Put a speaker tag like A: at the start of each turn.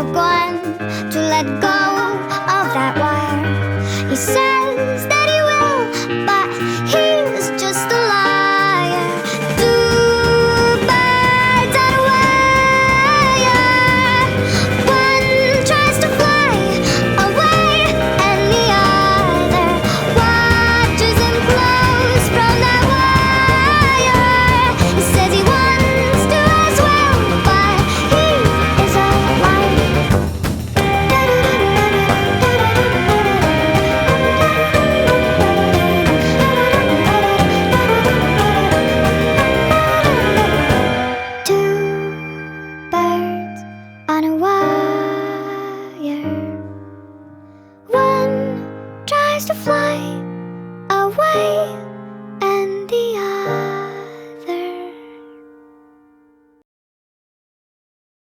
A: forgotten to let go of that wire. He says that he will, but he's just a liar. Two birds on a wire. One tries to fly away, and the other watches him close from that wire. He says he wants to as well, but he is a liar. Two birds on a wire. One tries to fly away,